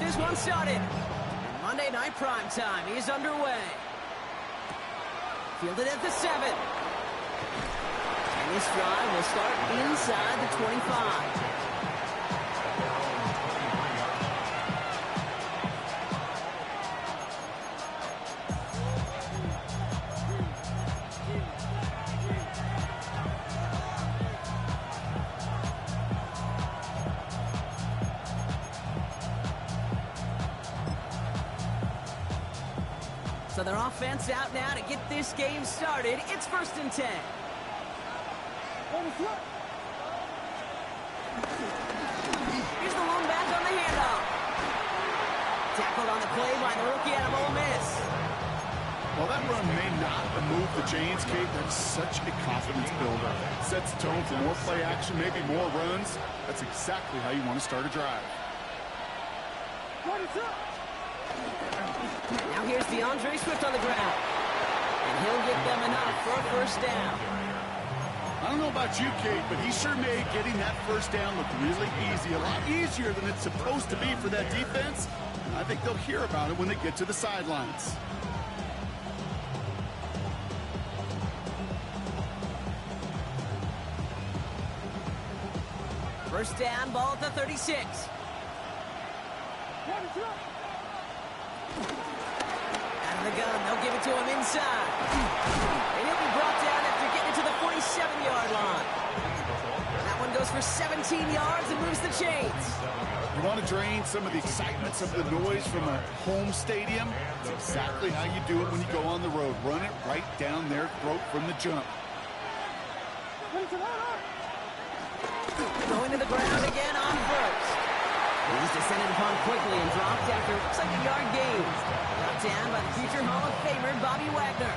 this one started. And Monday Night Primetime is underway. Fielded at the 7. And this drive will start inside the 25. So their offense out now to get this game started. It's 1st and 10. Here's the lone back on the handoff. Tackled on the play by the rookie out of Ole Miss. Well, that run may not have moved the chains, Kate. That's such a confidence builder. Sets the tone for more play action, maybe more runs. That's exactly how you want to start a drive. Now here's DeAndre Swift on the ground. And he'll get them enough for a 1st down. I don't know about you, Kate, but he sure made getting that 1st down look really easy. A lot easier than it's supposed to be for that defense. I think they'll hear about it when they get to the sidelines. First down, ball at the 36. Out of the gun, they'll give it to him inside. And he'll be brought down after getting to the 47-yard line. That one goes for 17 yards and moves the chains. You want to drain some of the excitement, some of the noise from a home stadium? It's exactly how you do it when you go on the road. Run it right down their throat from the jump. Going to the ground again on 1st. He's descended upon quickly and dropped after looks like a yard gain. Brought down by the future Hall of Famer Bobby Wagner.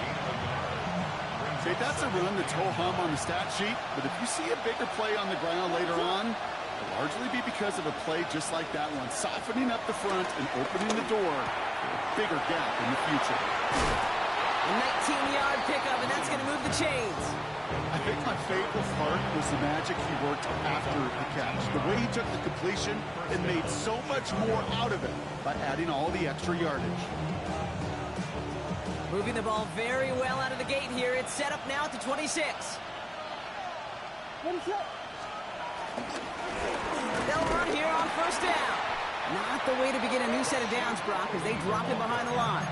Okay, that's a run that's ho-hum on the stat sheet, but if you see a bigger play on the ground later on, it'll largely be because of a play just like that one, softening up the front and opening the door for a bigger gap in the future. A 19-yard pickup, and that's going to move the chains. I think my favorite part was the magic he worked after the catch. The way he took the completion and made so much more out of it by adding all the extra yardage. Moving the ball very well out of the gate here. It's set up now at the 26. They'll run here on 1st down. Not the way to begin a new set of downs, Brock, as they drop it behind the line.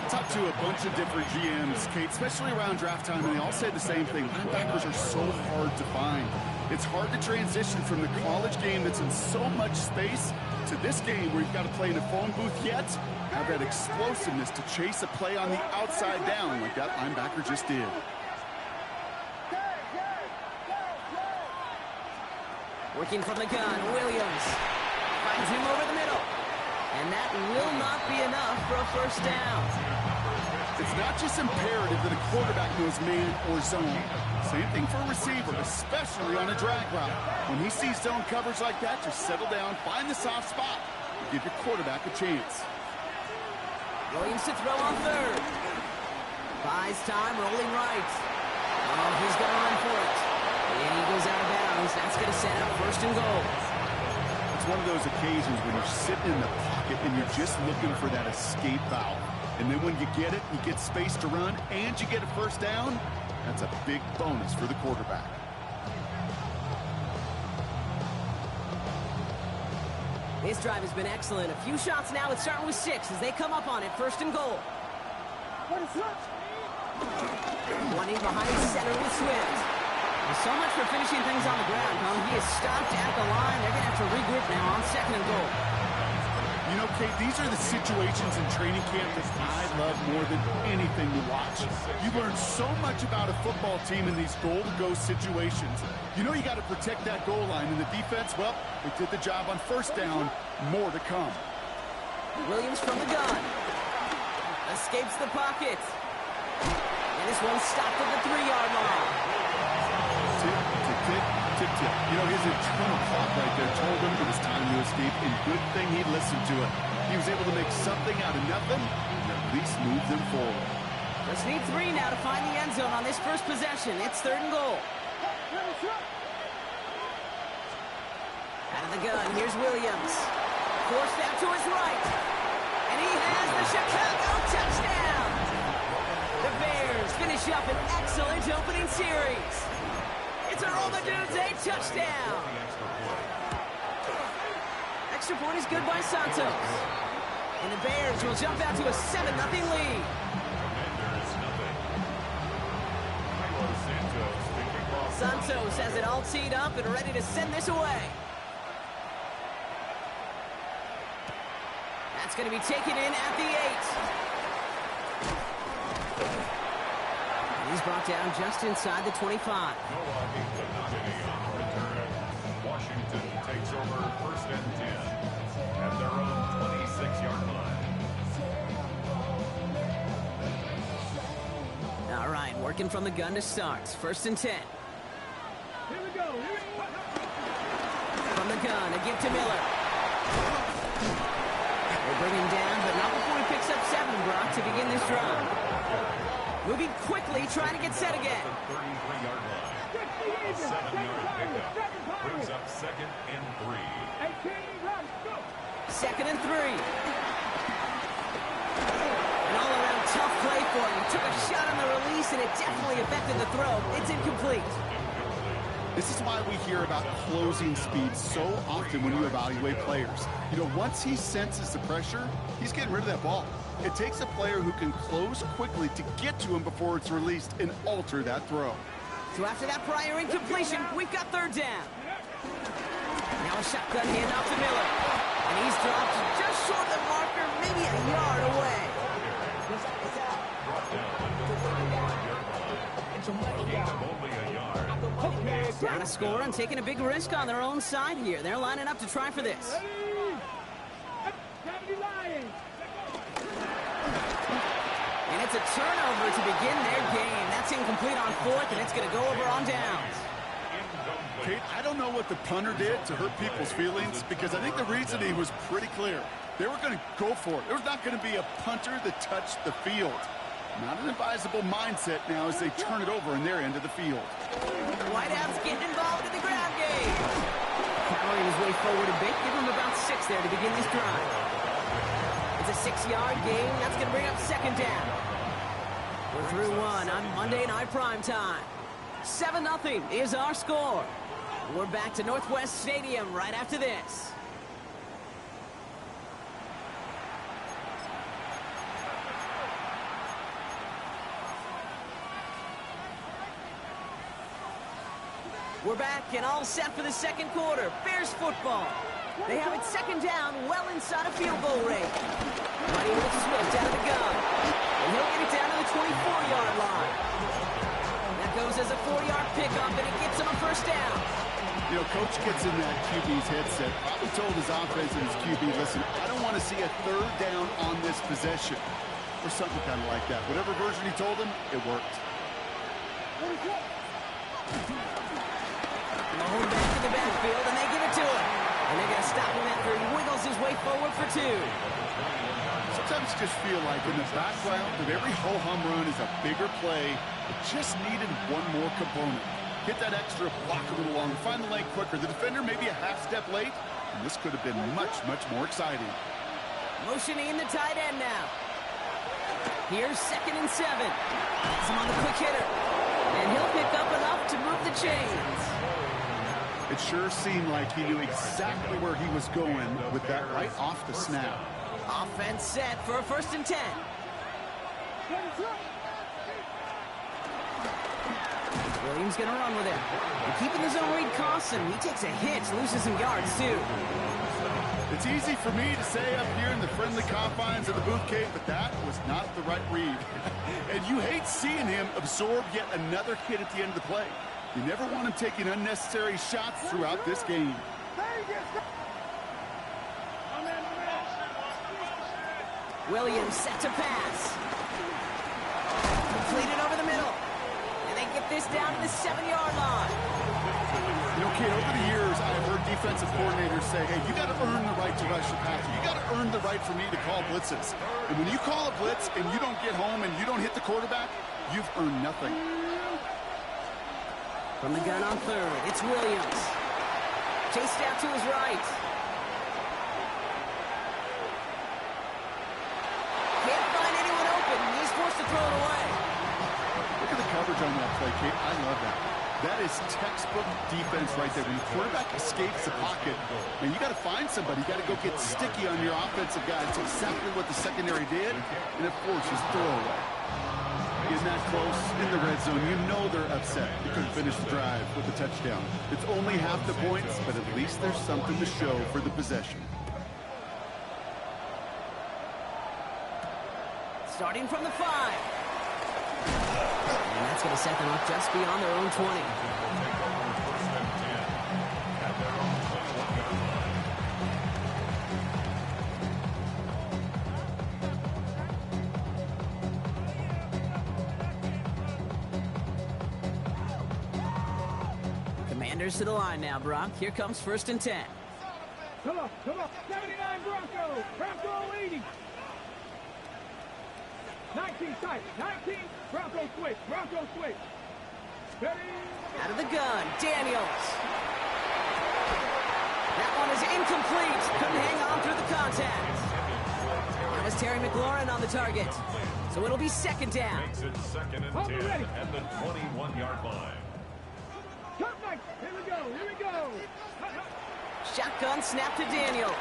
Talked to a bunch of different GMs, Kate, especially around draft time, and they all say the same thing. Linebackers are so hard to find. It's hard to transition from the college game that's in so much space to this game where you've got to play in a phone booth yet have that explosiveness to chase a play on the outside down like that linebacker just did. Working from the gun, Williams finds him over the middle. And that will not be enough for a 1st down. It's not just imperative that a quarterback knows man or zone. Same thing for a receiver, especially on a drag route. When he sees zone coverage like that, just settle down, find the soft spot, and give your quarterback a chance. Williams to throw on 3rd. Buys time, rolling right. Oh, he's going to run for it. And he goes out of bounds. That's going to set up 1st and goal. It's one of those occasions when you're sitting in the pocket and you're just looking for that escape valve. And then when you get it, you get space to run, and you get a 1st down, that's a big bonus for the quarterback. This drive has been excellent. A few shots now. It's starting with 6 as they come up on it. 1st and goal. One in behind center with Swift. Well, so much for finishing things on the ground, Tom. He is stopped at the line. They're going to have to regroup now on 2nd and goal. You know, Kate, these are the situations in training camp that I love more than anything to watch. You learn so much about a football team in these goal-to-go situations. You know you got to protect that goal line, and the defense, well, they did the job on 1st down. More to come. Williams from the gun. Escapes the pocket. And this one's stopped at the 3-yard line. Tip, tip, tip, tip, tip. You know, his internal clock right there told him it was time to escape, and good thing he listened to it. He was able to make something out of nothing and at least move them forward. Just need 3 now to find the end zone on this first possession. It's 3rd and goal. Out of the gun, here's Williams. Forced out to his right. And he has the Chicago touchdown. The Bears finish up an excellent opening series. It's a Roma Dudes a touchdown. Extra point is good by Santos. And the Bears will jump out to a 7-0 lead. Santos has it all teed up and ready to send this away. That's going to be taken in at the 8. And he's brought down just inside the 25. Washington takes over 1st and 10 at their own 26-yard line. All right, working from the gun to start. 1st and 10. Here we go. From the gun, a give to Miller. We'll bring him down, but not before he picks up 7, Brock, to begin this drive. Moving quickly, trying to get set again. 33-yard line. 7-yard pickup. Brings up 2nd and 3. 2nd and 3. An all-around tough play for him. He took a shot on the release, and it definitely affected the throw. It's incomplete. This is why we hear about closing speed so often when you evaluate players. You know, once he senses the pressure, he's getting rid of that ball. It takes a player who can close quickly to get to him before it's released and alter that throw. So after that prior incompletion, we've got 3rd down. Now a shotgun handoff to Miller. And he's dropped just short of the marker, maybe a yard away. Down a score and taking a big risk on their own side here. They're lining up to try for this. And it's a turnover to begin their game. That's incomplete on 4th, and it's going to go over on downs. Kate, I don't know what the punter did to hurt people's feelings because I think the reasoning was pretty clear. They were going to go for it. There's not going to be a punter that touched the field. Not an advisable mindset now as they turn it over in their end of the field. Whiteout's getting involved in the ground game. Powering his way forward a bit. Give him about 6 there to begin this drive. It's a 6-yard gain. That's going to bring up 2nd down. We're through 1 on Monday Night Primetime. 7-0 is our score. We're back to Northwest Stadium right after this. We're back and all set for the 2nd quarter. Bears football. They have it 2nd down, well inside a field goal range. Buddy Swift out of the gun. And he'll get it down to the 24-yard line. That goes as a 4-yard pickup, and it gets him a 1st down. You know, Coach gets in that QB's headset. Probably told his offense and his QB, listen, I don't want to see a 3rd down on this possession. Or something kind of like that. Whatever version he told him, it worked. Mahomes back in the backfield, and they give it to him. And they're going to stop him after he wiggles his way forward for 2. Sometimes you just feel like in the background of every ho-hum run is a bigger play. It just needed one more component. Get that extra block a little longer, find the lane quicker. The defender maybe a half step late, and this could have been much, much more exciting. Motioning the tight end now. Here's 2nd and 7. That's him on the quick hitter. And he'll pick up enough to move the chains. It sure seemed like he knew exactly where he was going with that right off the snap. Offense set for a 1st and 10. Williams going to run with it. And keeping the zone read costs him. He takes a hit, loses some yards too. It's easy for me to say up here in the friendly confines of the booth cave, but that was not the right read. And you hate seeing him absorb yet another hit at the end of the play. You never want him taking unnecessary shots throughout this game. Williams set to pass. Completed over the middle. And they get this down to the 7-yard line. You know, kid, over the years, I've heard defensive coordinators say, hey, you got to earn the right to rush the passer. You got to earn the right for me to call blitzes. And when you call a blitz and you don't get home and you don't hit the quarterback, you've earned nothing. From the gun on 3rd, it's Williams. Chased out to his right. throw it away. Look at the coverage on that play, Kate. I love that. That is textbook defense right there. When the quarterback escapes the pocket, and you got to find somebody. You got to go get sticky on your offensive guy. It's exactly what the secondary did, and it forces throwaway. Getting that close in the red zone, you know they're upset. They couldn't finish the drive with a touchdown. It's only half the points, but at least there's something to show for the possession. Starting from the 5. And that's going to set them up just beyond their own 20. Take over first and 10 at their own 21-yard line. Commanders to the line now, Brock. Here comes first and 10. Come on, 79 Bronco, Bronco 80. 19 tight, 19, Bronco switch, Ready? Out of the gun, Daniels. That one is incomplete. Couldn't hang on through the contact. That was Terry McLaurin on the target. So it'll be second down. Makes it second and 10 at the 21-yard line. Cut back, here we go. Shotgun snap to Daniels.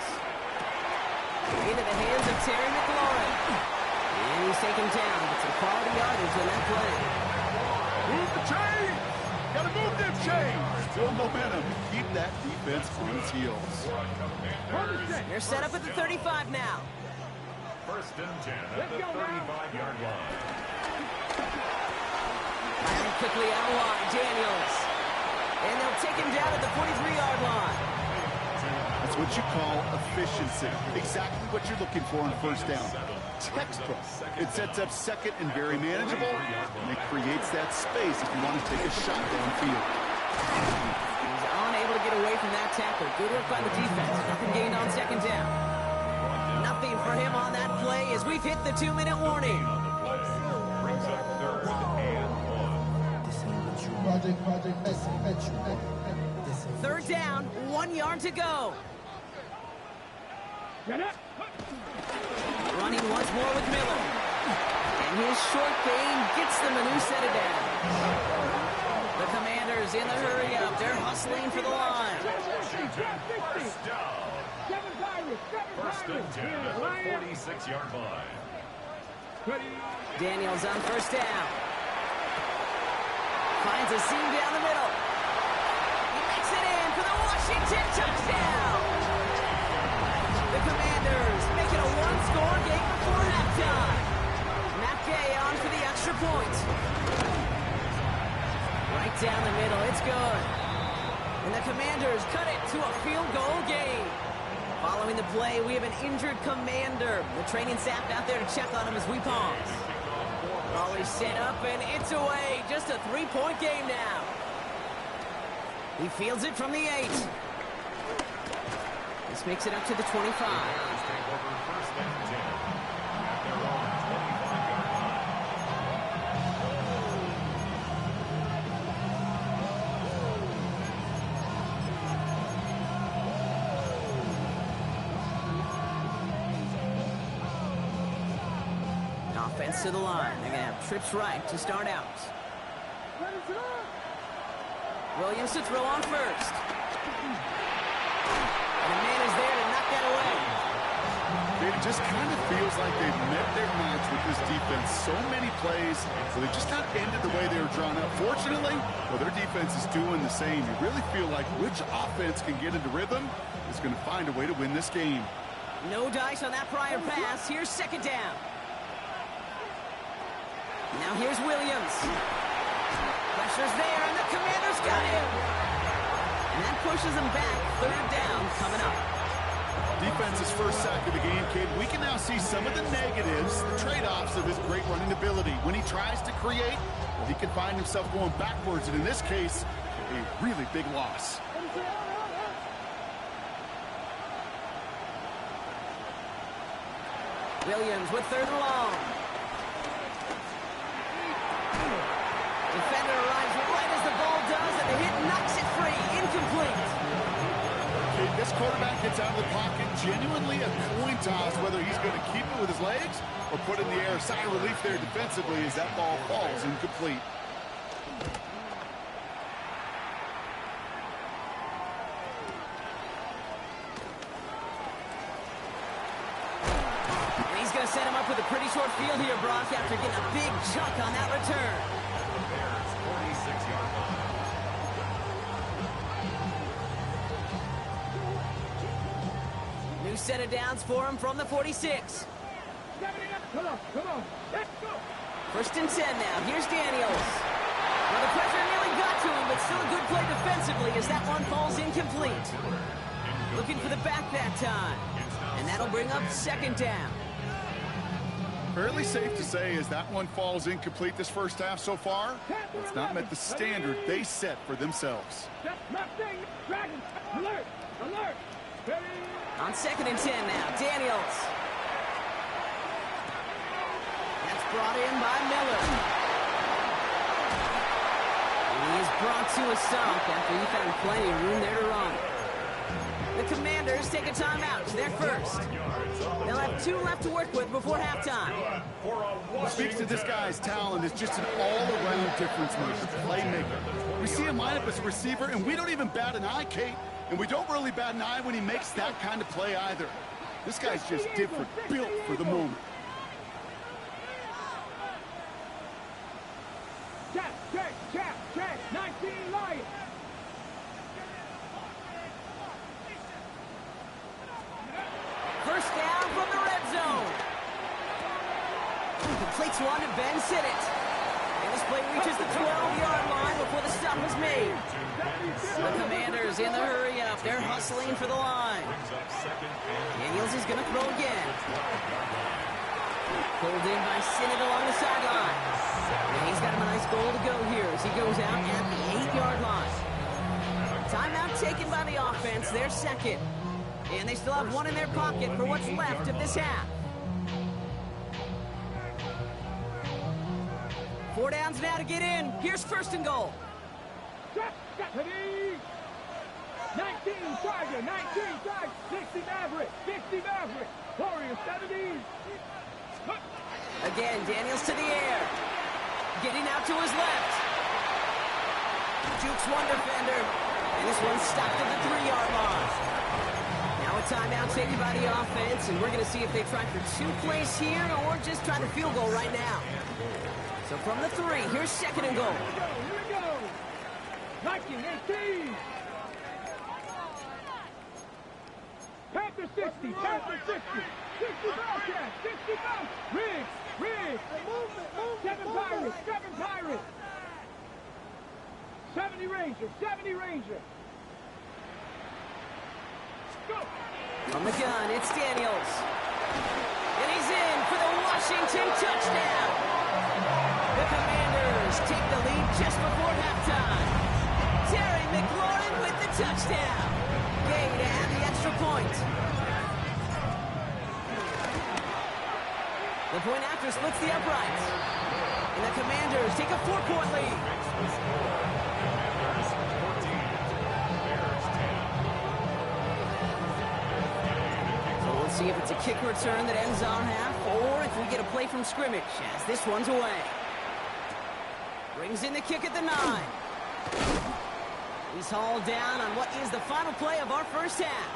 Into the hands of Terry McLaurin. And he's taken down with some quality yardage on that play. Move the chain! Gotta move them chains! Still momentum. Keep that defense on its heels. They're set up at the 35 now. First and 10 at the 35-yard line. Firing quickly out of line, Daniels. And they'll take him down at the 43-yard line. That's what you call efficiency. Exactly what you're looking for on first down. Textbook. It sets up second and very manageable, and it creates that space if you want to take a shot downfield. He's unable to get away from that tackle. Good work by the defense. Nothing gained on second down. Nothing for him on that play as we've hit the 2-minute warning. On the play. Brings up third and 1. Third down, 1 yard to go. Running once more with Miller. And his short gain gets them a new set of downs. The Commanders in the hurry up. They're hustling for the line. First down. First and 10 at the 46-yard line. Daniels on first down. Finds a seam down the middle. He makes it in for the Washington touchdown. The Commanders make it a one-score game before halftime. Matt Gay on for the extra point. Right down the middle, it's good. And the Commanders cut it to a field goal game. Following the play, we have an injured Commander. The training staff out there to check on him as we pause. Ball is set up and it's away. Just a 3-point game now. He fields it from the 8. This makes it up to the 25. Take over first and 10 at their own 25-yard line. Offense to the line. They're going to have trips right to start out. Williams to throw on first. And the man is there to knock that away. It just kind of feels like they've met their match with this defense. So many plays, so they just kind of ended the way they were drawn up. Fortunately, well, their defense is doing the same. You really feel like which offense can get into rhythm is going to find a way to win this game. No dice on that prior pass. Here's second down. Now here's Williams. Pressure's there, and the Commanders got him. And that pushes them back. Third down coming up. Defense's first sack of the game, kid. We can now see some of the negatives, the trade-offs of his great running ability. When he tries to create, well, he can find himself going backwards, and in this case, a really big loss. Williams with third and long. Defender arrives right as the ball does, and the hit knocks it free. Incomplete. Okay, this this quarterback gets out of the pocket, genuinely a coin toss whether he's going to keep it with his legs or put it in the air. Sigh of relief there defensively as that ball falls incomplete. He's going to set him up with a pretty short field here, Brock, after getting a big chunk on that return. Bears 46-yard line. New set of downs for him from the 46. Come on, come on. Let's go. 1st and 10 now. Here's Daniels. Well, the pressure nearly got to him, but still a good play defensively as that one falls incomplete. Looking for the back that time. And that'll bring up 2nd down. Fairly safe to say as that one falls incomplete this first half so far. It's not met the standard they set for themselves. That's nothing. Dragons. Alert. Alert. Ready. On 2nd and 10 now. Daniels. That's brought in by Miller. He is brought to a stop after he found plenty of room there to run. The Commanders take a timeout. They're first. They'll have 2 left to work with before halftime. Speaks to this guy's talent as just an all-around difference maker, playmaker. We see him line up as a receiver, and we don't even bat an eye, Kate. And we don't really bat an eye when he makes that kind of play either. This guy's just different, built for the moment. Check. 19 Lions. First down from the red zone. Completes one to Ben Sinnott. And this play reaches the 12-yard line before the stop is made. The Commanders in the hurry-up. They're hustling for the line. Daniels is going to throw again. Pulled in by Sinnott along the sideline. And he's got him a nice goal to go here as he goes out at the 8-yard line. Timeout taken by the offense. They're second. And they still have one in their pocket for what's left of this half. 4 downs now to get in. Here's 1st and goal. Ready. 19 Tiger, 19 Tiger, 60 Maverick, 60 Maverick, Warriors 70. Again, Daniels to the air. Getting out to his left. Jukes one defender. And this one's stopped at the 3-yard line. Now a timeout taken by the offense, and we're going to see if they try for 2 plays here or just try the field goal right now. So from the 3, here's 2nd and goal. Here we go. 1918. Panther 60, Panther 60. 60 Bobcat, 60 Bobcat. Riggs. 7 Pirates. 70 Ranger. Go. From the gun, it's Daniels. And he's in for the Washington touchdown. The Commanders take the lead just before halftime. Terry McLaurin with the touchdown. Gay to add the extra point. The point after splits the uprights. And the Commanders take a 4-point lead. So we'll see if it's a kick return that ends our half or if we get a play from scrimmage as this one's away. Brings in the kick at the 9. He's hauled down on what is the final play of our first half.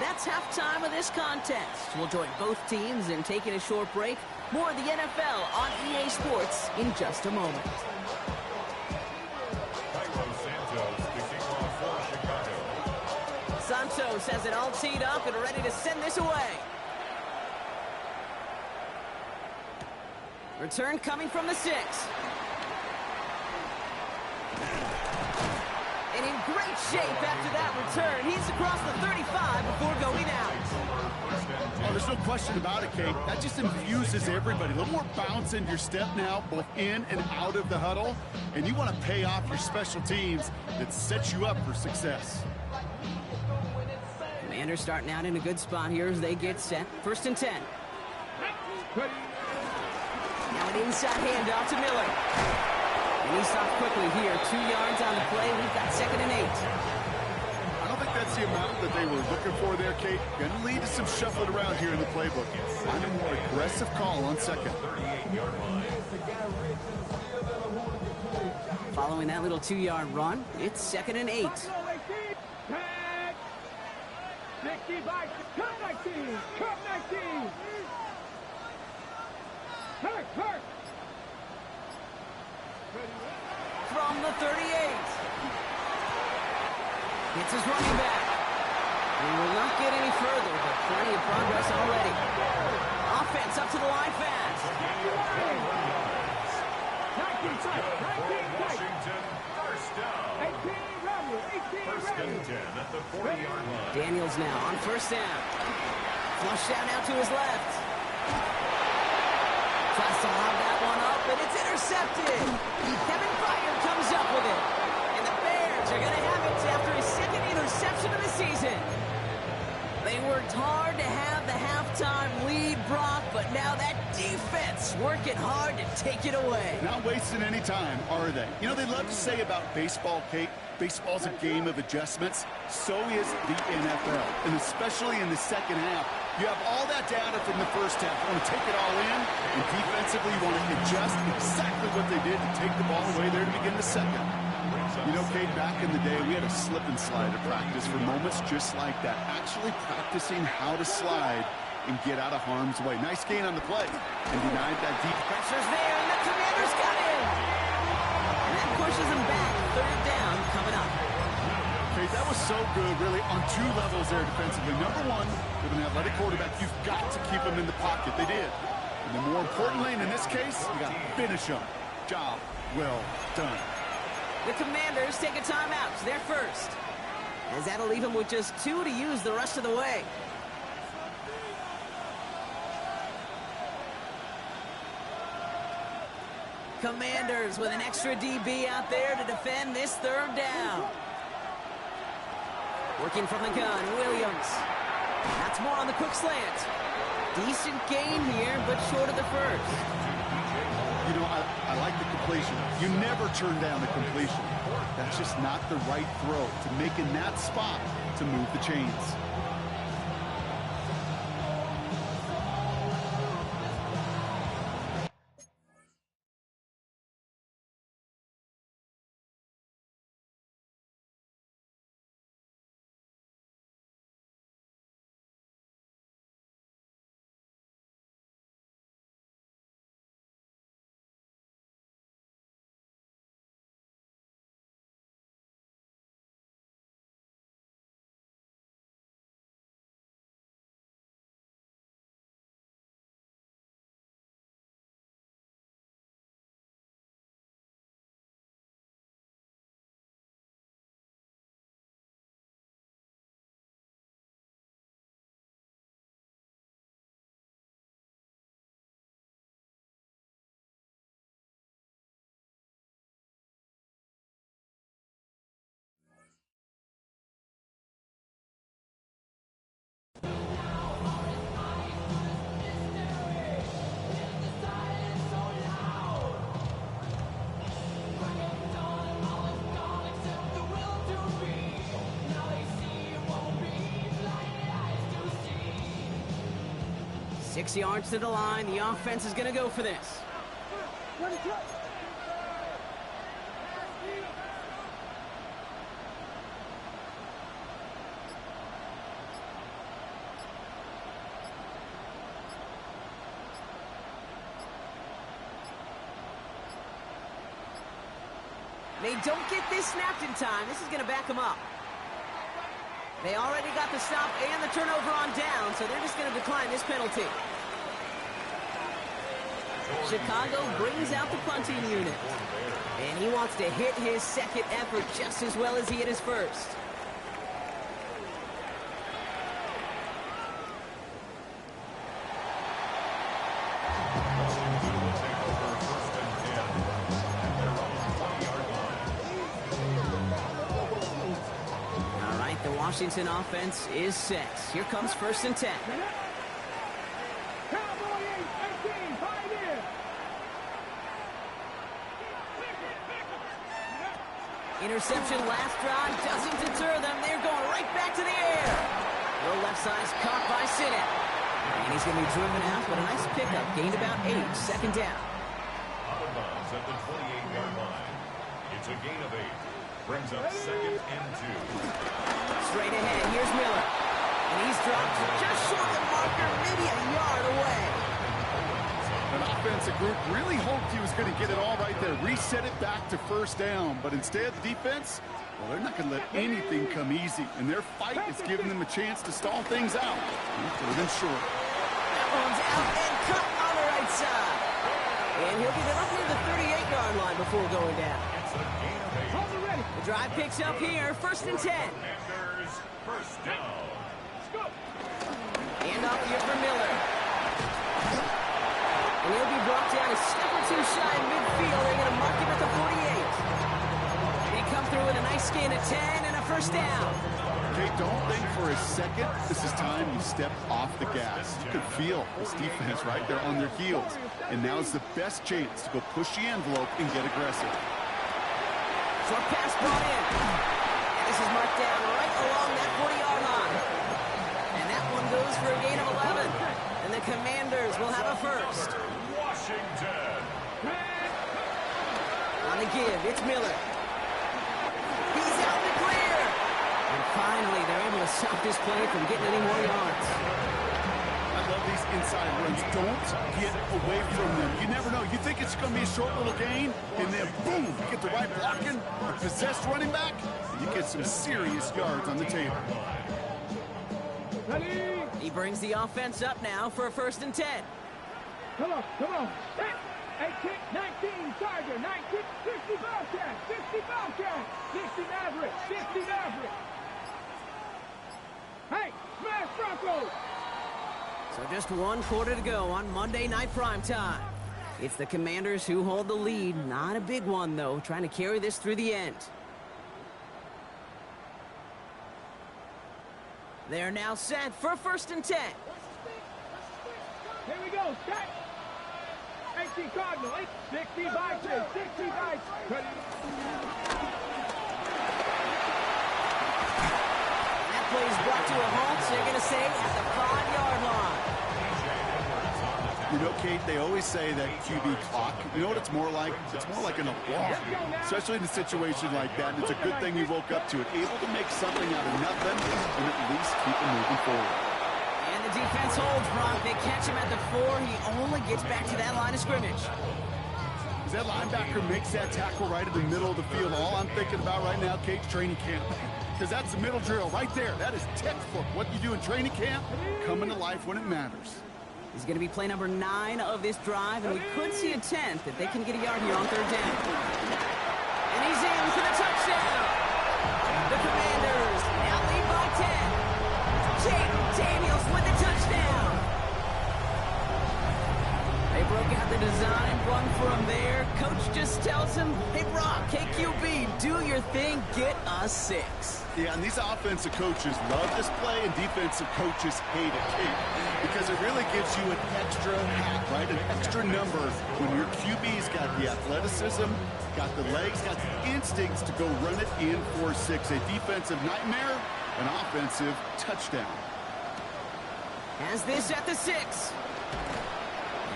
That's halftime of this contest. We'll join both teams in taking a short break. More of the NFL on EA Sports in just a moment. Santos has it all teed up and ready to send this away. Return coming from the 6. And in great shape after that return. He's across the 35 before going out. Oh, there's no question about it, Kate. That just infuses everybody. A little more bounce in your step now, both in and out of the huddle. And you want to pay off your special teams that set you up for success. Commanders starting out in a good spot here as they get set. 1st and 10. Now an inside handoff to Miller. And he stops quickly here. 2 yards on the play. We've got 2nd and 8. I don't think that's That's the amount that they were looking for there, Kate. Going to lead to some shuffling around here in the playbook. Find a more aggressive call on second. Following that little 2-yard run, it's 2nd and 8. 65, cut 19, cut 19. Hurt. From the 38. It's his running back. We will not get any further, but plenty of progress already. Offense up to the line fast. 19 tight. Washington, first down. 18 First and 10 at the 40-yard line. Daniels now on first down. Flush down now to his left. Tries to lob that one up, but it's intercepted. Kevin Byard comes up with it. And the Bears are going to have it after his 2nd interception of the season. They worked hard to have the halftime lead, Brock, but now that defense working hard to take it away. Not wasting any time, are they? You know, they love to say about baseball, Kate, baseball's a game of adjustments. So is the NFL, and especially in the second half. You have all that data from the first half. You want to take it all in, and defensively you want to adjust exactly what they did to take the ball away there to begin the second. You know, Kate, back in the day, we had a slip and slide at practice for moments just like that. Actually practicing how to slide and get out of harm's way. Nice gain on the play and denied that deep. Pressure's there, and the Commanders got in. And that pushes them back. 3rd down coming up. Okay, that was so good, really, on 2 levels there defensively. Number one, with an athletic quarterback, you've got to keep him in the pocket. They did. And then more importantly, in this case, you got to finish him. Job well done. The Commanders take a timeout. They're first. As that'll leave them with just 2 to use the rest of the way. Commanders with an extra DB out there to defend this 3rd down. Working from the gun, Williams. That's more on the quick slant. Decent gain here, but short of the first. You know, I like the completion. You never turn down the completion. That's just not the right throw to make in that spot to move the chains. Six yards to the line. The offense is going to go for this. They don't get this snapped in time. This is going to back them up. They already got the stop and the turnover on down, so they're just going to decline this penalty. Chicago brings out the punting unit. And he wants to hit his 2nd effort just as well as he hit his first. Washington offense is set. Here comes 1st and 10. Cowboy 18, 5 in. Interception last drive doesn't deter them. They're going right back to the air. The left side is caught by Sinnott. And he's going to be driven out, but a nice pickup. Gained about 8. Second down. Out of bounds at the 28-yard line. It's a gain of 8. Brings up 2nd and 2. Straight ahead, here's Miller. And he's dropped just short of the marker, maybe a yard away. An offensive group really hoped he was going to get it all right there, reset it back to first down. But instead, the defense, well, they're not going to let anything come easy. And their fight is giving them a chance to stall things out. Third and short. That one's out and cut on the right side. And he'll get it up near the 38-yard line before going down. It's a gain of 8. The drive picks up here, 1st and 10. Commanders first down. And off here for Miller. And he'll be brought down a step or two shy in midfield. They're going to mark him at the 48. They come through with a nice gain of 10 and a first down. Okay, don't think for a second this is time you step off the gas. You could feel this defense right there on their heels. And now's the best chance to go push the envelope and get aggressive. Short pass brought in. And this is marked down right along that 40-yard line. And that one goes for a gain of 11. And the Commanders will have a first. Washington. On the give, it's Miller. He's out in the clear. And finally, they're able to stop this play from getting any more yards. I love these inside runs. Don't get away from them. You never know. You think it's going to be a short little gain, and then boom, you get the right blocking, a possessed running back, and you get some serious yards on the table. Ready? He brings the offense up now for a 1st and 10. Come on. 18, 19, Tiger, 19, 60 Bobcat, 60 Bobcat, 60 Maverick, 60 Maverick. Hey, smash Broncos! So just 1 quarter to go on Monday Night Primetime. It's the Commanders who hold the lead. Not a big one, though, trying to carry this through the end. They're now set for 1st and 10. Here we go, set. 18 Cardinal, 60 Vikings, 60 Vikings. That play is brought to a halt, so they're going to say at the 5-yard line. You know, Kate, they always say that QB clock, you know what it's more like? It's more like an alarm, especially in a situation like that. And it's a good thing we woke up to it, able to make something out of nothing and at least keep them moving forward. And the defense holds, Brock. They catch him at the 4. He only gets back to that line of scrimmage. As that linebacker makes that tackle right in the middle of the field, all I'm thinking about right now, Kate, training camp. Because that's the middle drill right there. That is textbook. What you do in training camp, coming to life when it matters. He's going to be play number 9 of this drive, and we could see a 10th if they can get a yard here on 3rd down. And he's in for the touchdown. The Commanders now lead by 10. Jaden Daniels with the touchdown. They broke out the design run for him there. Coach just tells him, hey, Brock, KQB, do your thing, get us 6. Yeah, and these offensive coaches love this play, and defensive coaches hate it, Kate, because it really gives you an extra hack, right? An extra number when your QB's got the athleticism, got the legs, got the instincts to go run it in for 6. A defensive nightmare, an offensive touchdown. Has this at the 6.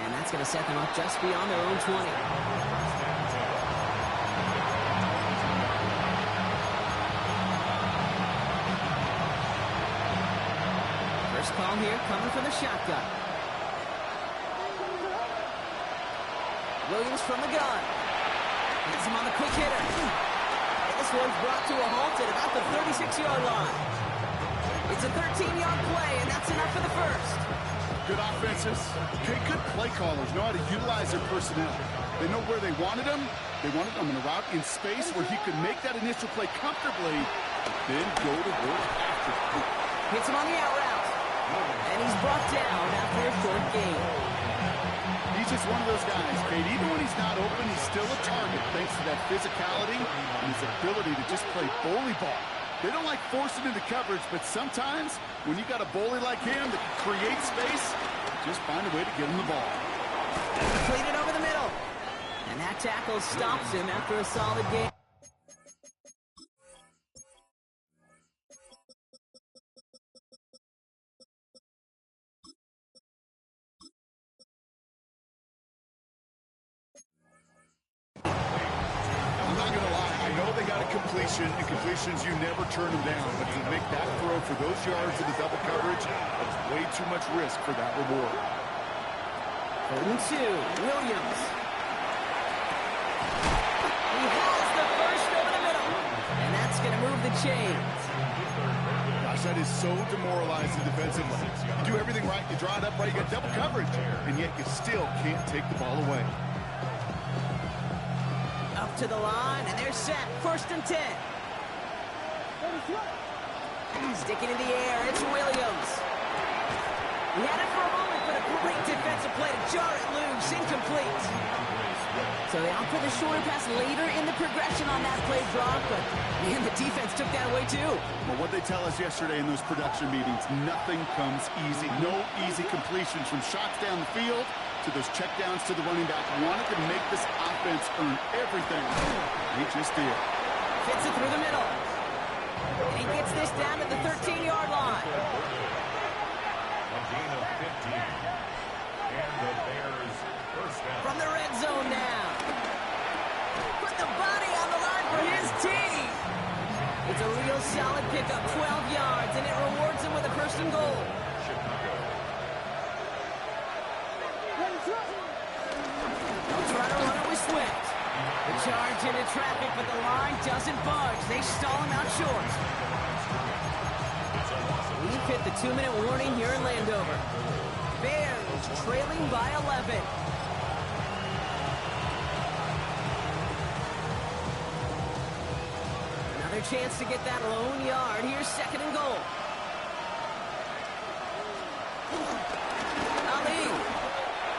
And that's going to set them up just beyond their own 20. First call here coming from the shotgun. Williams from the gun. Gets him on the quick hitter. And this one's brought to a halt at about the 36-yard line. It's a 13-yard play, and that's enough for the first. Good offenses. Okay, good play callers know how to utilize their personnel. They know where they wanted them. They wanted them in a route in space where he could make that initial play comfortably, then go to work after. Hits him on the out route. And he's brought down after a short gain. He's just one of those guys, Kate. Even when he's not open, he's still a target thanks to that physicality and his ability to just play bully ball. They don't like forcing into coverage, but sometimes when you got a bully like him that can create space, just find a way to get him the ball. Completed over the middle. And that tackle stops him after a solid game. they got a completion, and completions, you never turn them down. But to make that throw for those yards in the double coverage, that's way too much risk for that reward. 3rd and 2, Williams. He hauls the first over the middle, and that's going to move the chains. Gosh, that is so demoralizing defensively. You do everything right, you draw it up right, you got double coverage, and yet you still can't take the ball away. Up to the line, and they're set. 1st and 10. Sticking in the air, it's Williams. He had it for a moment, but a great defensive play to jar it loose, incomplete. So they opt for the shorter pass later in the progression on that play, Brock, but man, the defense took that away too. Well, what they tell us yesterday in those production meetings, nothing comes easy. No easy completions from shots down the field to those checkdowns to the running back. Wanted to make this offense earn everything. They just did. Fits it through the middle. And he gets this down to the 13-yard line. A gain of 15. And the Bears first down. From the red zone now. Put the body on the line for his team. It's a real solid pickup, 12 yards, and it rewards him with a 1st and goal. They'll try to run it with Swift. The charge into traffic, but the line doesn't budge. They stall him out short. We've hit the 2-minute warning here in Landover. Bears trailing by 11. Another chance to get that lone yard. Here's 2nd and goal. Ali.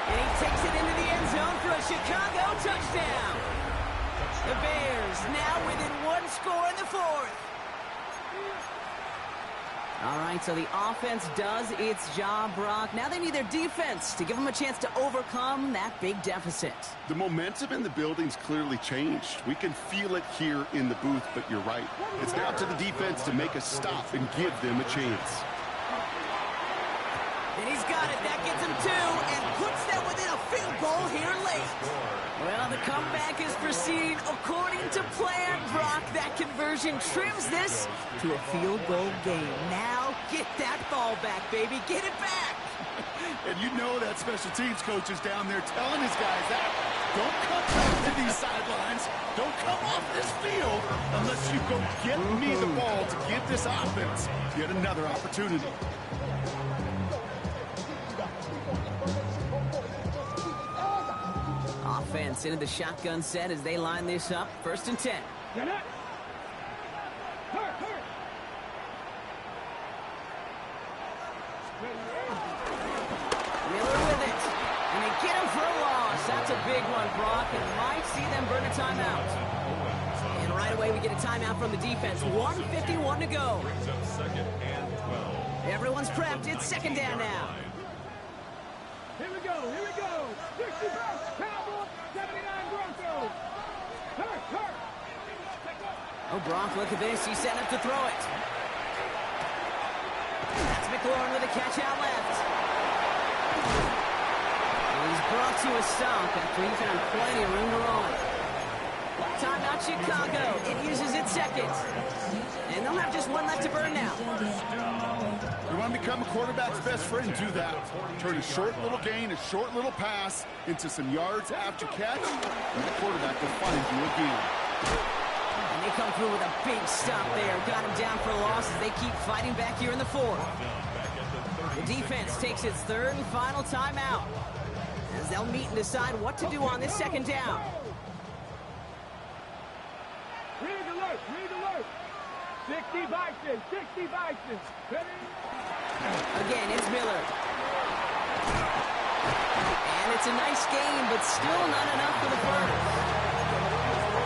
And he takes it into the end zone for a Chicago touchdown. The Bears now within 1 score in the 4th. All right, so the offense does its job, Brock. Now they need their defense to give them a chance to overcome that big deficit. The momentum in the building's clearly changed. We can feel it here in the booth, but you're right. It's now to the defense to make a stop and give them a chance. And he's got it. That gets him 2 and puts them within a field goal here late. Well, the comeback is proceeding according to plan, Brock. That conversion trims this to a field goal game. Now get that ball back, baby. Get it back. And you know that special teams coach is down there telling his guys that. Don't come back to these sidelines. Don't come off this field unless you go get me the ball to give this offense yet another opportunity. Offense into the shotgun set as they line this up. 1st and 10. Get it. Miller with it. And they get him for a loss. That's a big one, Brock, and might see them burn a timeout. And right away we get a timeout from the defense. 1:51 to go. Brings up 2nd and 12. Everyone's prepped. It's 2nd down now. Here we go. 60 Bucks, Cowboys, 79 Broncos. Hurt. Oh, Brock, look at this. He's set up to throw it. That's McLaurin with a catch out left. And he's brought to a stop after he found plenty of room to run. Timeout Chicago. It uses its 2nd. And they'll have just 1 left to burn now. You want to become a quarterback's best friend? Do that. Turn a short little gain, a short little pass into some yards after catch, and the quarterback will find you again. And they come through with a big stop there. Got him down for a loss as they keep fighting back here in the 4th. The defense takes its 3rd and final timeout as they'll meet and decide what to do on this 2nd down. Read alert. 60 Bison. Ready? Again, it's Miller. And it's a nice game, but still not enough for the first.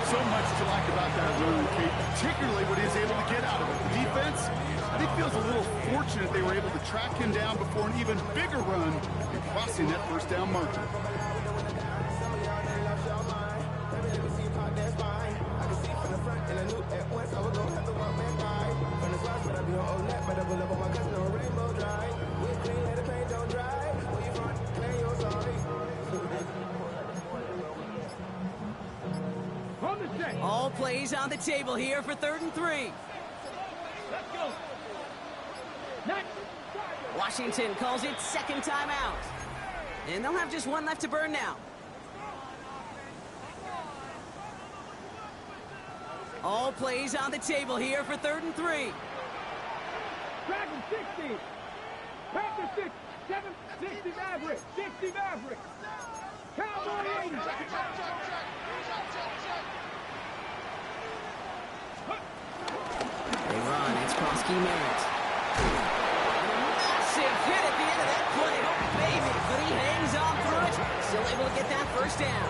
So much to like about that run, Kate, particularly what he's able to get out of it. The defense, I think, feels a little fortunate they were able to track him down before an even bigger run and crossing that 1st down marker. On the set. All plays on the table here for 3rd and 3. Let's go. Next. Washington calls it 2nd timeout. And they'll have just one left to burn now. All plays on the table here for 3rd and 3. Dragon 60. Panther 6. 7. 60 Maverick. 60 Maverick. Cowboy 80. They run. It's Krosky Merritt. Massive hit at the end of that play. Oh, baby. But he hangs on through it. Still able to get that 1st down.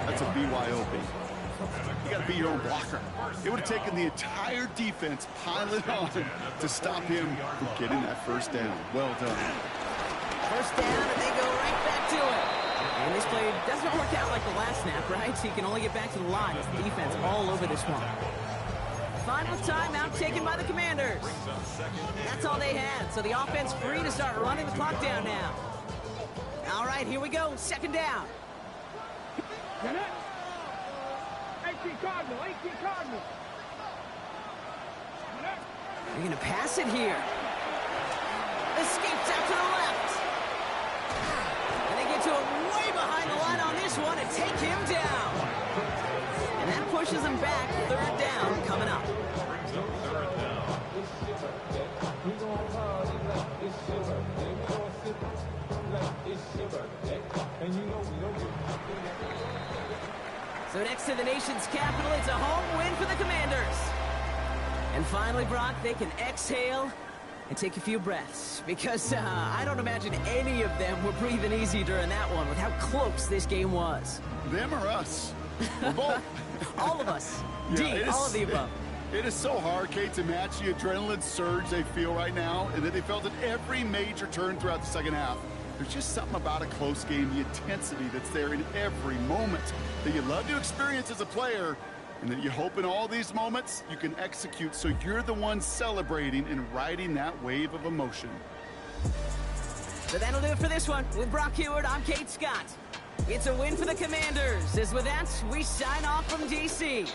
That's a BYOB. You got to be your own blocker. It would have taken the entire defense piling on to stop him from getting that 1st down. Well done. 1st down, and they go right back to it. And this play doesn't work out like the last snap, right? So you can only get back to the line. It's the defense all over this one. Final timeout taken by the Commanders. That's all they had, so the offense free to start running the clock down now. All right, here we go. 2nd down. 18 Cardinal. 18 Cardinal. They're going to pass it here. Escapes out to the left. And they get to him way behind the line on this one and take him down. And that pushes them back. 3rd down coming up. So next to the nation's capital, it's a home win for the Commanders. And finally, Brock, they can exhale and take a few breaths. Because I don't imagine any of them were breathing easy during that one with how close this game was. Them or us? We're both. All of us. Yeah, D, all of the above. It is so hard, Kate, to match the adrenaline surge they feel right now and that they felt at every major turn throughout the 2nd half. There's just something about a close game, the intensity that's there in every moment that you love to experience as a player, and that you hope in all these moments you can execute so you're the one celebrating and riding that wave of emotion. So that'll do it for this one. With Brock Huard, I'm Kate Scott. It's a win for the Commanders. As with that, we sign off from D.C.